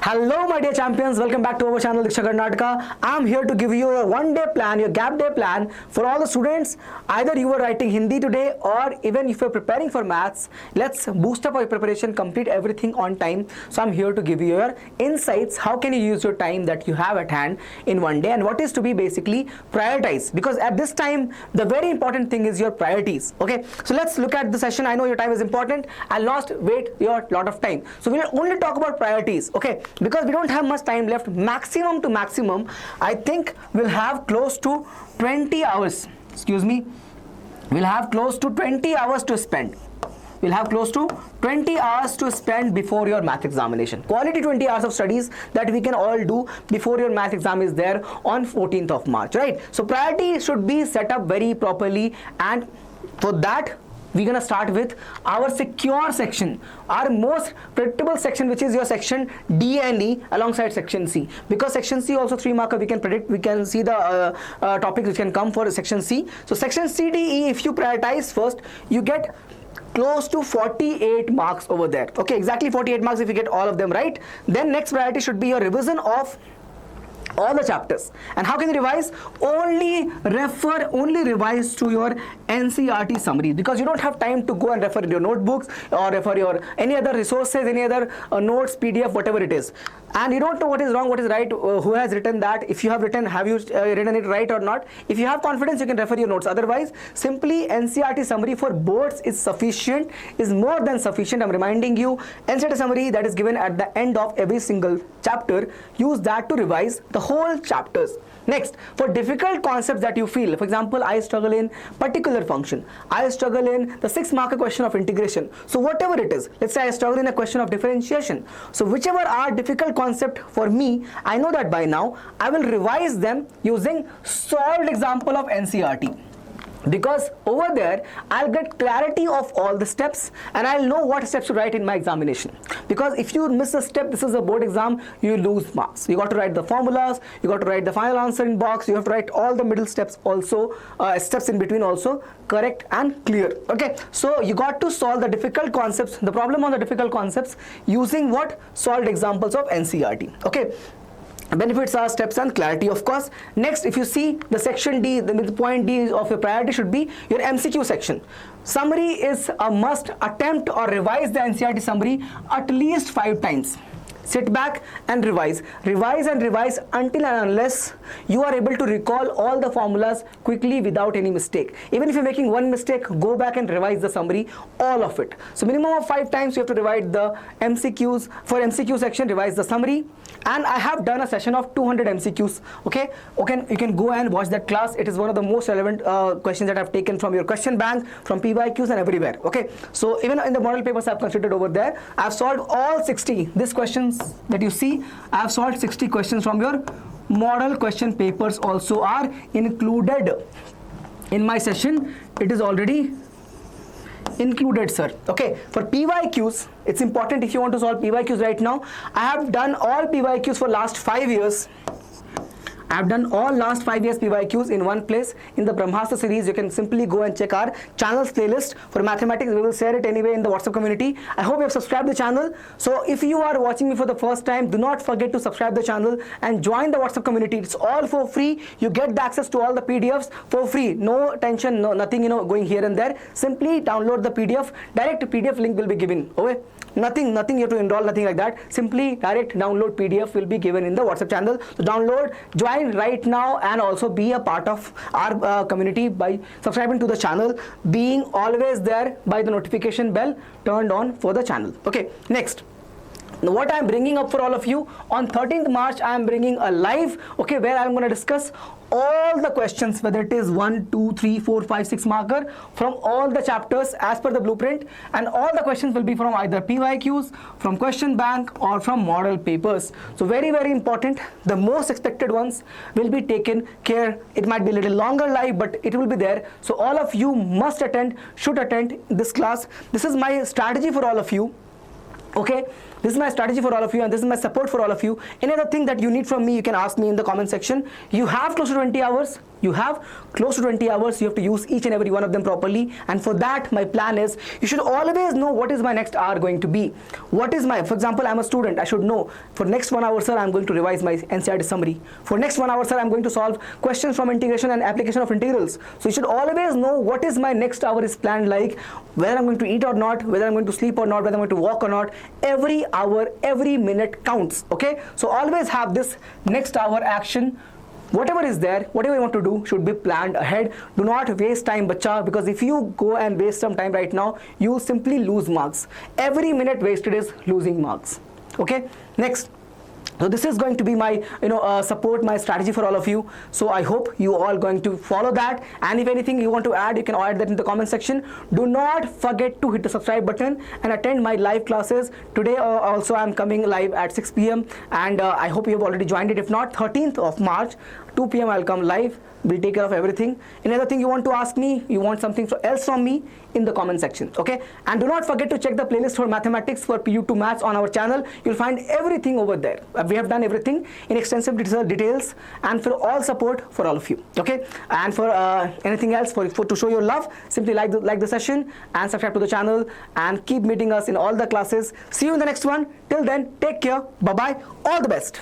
Hello my dear champions, welcome back to our channel Deeksha Karnataka. I am here to give you your one-day plan, your gap day plan for all the students. Either you are writing Hindi today or even if you are preparing for maths, let's boost up our preparation, complete everything on time. So I am here to give you your insights, how can you use your time that you have at hand in one day and what is to be basically prioritized, because at this time the very important thing is your priorities. Okay, so let's look at the session. I know your time is important. I'll not wait your lot of time. So we'll only talk about priorities. Okay, because we don't have much time left. Maximum to maximum, I think we'll have close to 20 hours. Excuse me. We'll have close to 20 hours to spend. We'll have close to 20 hours to spend before your math examination. Quality 20 hours of studies that we can all do before your math exam is there on 14th of March, right? So priority should be set up very properly, and for that we're gonna start with our secure section, our most predictable section, which is your section D and E alongside section C. Because section C also 3 marker, we can predict, we can see the topics which can come for section C. So section C, D, E, if you prioritize first, you get close to 48 marks over there. Okay, exactly 48 marks if you get all of them right. Then next priority should be your revision of all the chapters. And how can you revise? Only revise to your NCERT summary, because you don't have time to go and refer your notebooks or refer your any other resources, any other notes, PDF, whatever it is. And you don't know what is wrong, what is right, who has written that. If you have written, have you written it right or not? If you have confidence, you can refer your notes. Otherwise, simply NCERT summary for boards is sufficient, is more than sufficient. I'm reminding you, NCERT summary that is given at the end of every single chapter, use that to revise the whole chapters. Next, for difficult concepts that you feel, for example, I struggle in particular function, I struggle in the 6 marker question of integration. So whatever it is, let's say I struggle in a question of differentiation. So whichever are difficult concept for me, I know that by now, I will revise them using solved example of NCERT. Because over there I'll get clarity of all the steps and I'll know what steps to write in my examination. Because if you miss a step, this is a board exam, you lose marks. You got to write the formulas, you got to write the final answer in box, you have to write all the middle steps also, steps in between also correct and clear. Okay, so you got to solve the difficult concepts, the problem on the difficult concepts using what? Solved examples of NCERT. Okay, benefits are steps and clarity, of course. Next, if you see the section D, the point D of your priority should be your MCQ section. Summary is a must. Attempt or revise the NCERT summary at least 5 times. Sit back and revise. Revise and revise until and unless you are able to recall all the formulas quickly without any mistake. Even if you're making one mistake, go back and revise the summary, all of it. So minimum of 5 times you have to revise the MCQs. For MCQ section, revise the summary. And I have done a session of 200 MCQs. Okay, you can go and watch that class. It is one of the most relevant questions that I've taken from your question bank, from PYQs and everywhere. Okay, so even in the model papers I've considered over there, I've solved all 60. These questions that you see, I have solved 60 questions from your model question papers also are included in my session. It is already included, sir. Okay, for PYQs, it's important if you want to solve PYQs right now. I have done all PYQs for last 5 years. I have done all last 5 years PYQs in one place in the Brahmastra series. You can simply go and check our channel's playlist for mathematics. We will share it anyway in the WhatsApp community. I hope you have subscribed the channel. So if you are watching me for the first time, do not forget to subscribe the channel and join the WhatsApp community. It's all for free. You get the access to all the PDFs for free. No tension, no nothing, going here and there. Simply download the PDF. Direct PDF link will be given. Okay. Nothing you have to enroll, nothing like that. Simply direct download PDF will be given in the WhatsApp channel. So download, join right now, and also be a part of our community by subscribing to the channel, being always there by the notification bell turned on for the channel. Okay, next. Now what I am bringing up for all of you, on 13th March I am bringing a live, okay, where I am going to discuss all the questions, whether it is 1, 2, 3, 4, 5, 6 marker from all the chapters as per the blueprint, and all the questions will be from either PYQs, from question bank, or from model papers. So very important, the most expected ones will be taken care. It might be a little longer live, but it will be there. So all of you must attend, should attend this class. This is my strategy for all of you. Okay, this is my strategy for all of you, and this is my support for all of you. Any other thing that you need from me, you can ask me in the comment section. You have close to 20 hours. You have close to 20 hours. You have to use each and every one of them properly. And for that, my plan is you should always know what is my next hour going to be. What is my, for example, I'm a student. I should know for next 1 hour, sir, I'm going to revise my NCERT summary. For next 1 hour, sir, I'm going to solve questions from integration and application of integrals. So you should always know what is my next hour is planned like, whether I'm going to eat or not, whether I'm going to sleep or not, whether I'm going to walk or not. Every hour, every minute counts. Okay. So always have this next hour action. Whatever is there, whatever you want to do should be planned ahead. Do not waste time, bacha, because if you go and waste some time right now, you simply lose marks. Every minute wasted is losing marks. Okay, next. So this is going to be my support, my strategy for all of you. So I hope you all going to follow that, and if anything you want to add, you can add that in the comment section. Do not forget to hit the subscribe button and attend my live classes. Today also I'm coming live at 6 p.m. and I hope you have already joined it. If not, 13th of March 2 p.m. I'll come live. We'll take care of everything. Any other thing you want to ask me, you want something else from me, in the comment section. Okay, and do not forget to check the playlist for mathematics for PUC Maths on our channel. You'll find everything over there. We have done everything in extensive details, and for all support for all of you. Okay, and for anything else for to show your love, simply like the session and subscribe to the channel, and keep meeting us in all the classes. See you in the next one. Till then, take care. Bye bye. All the best.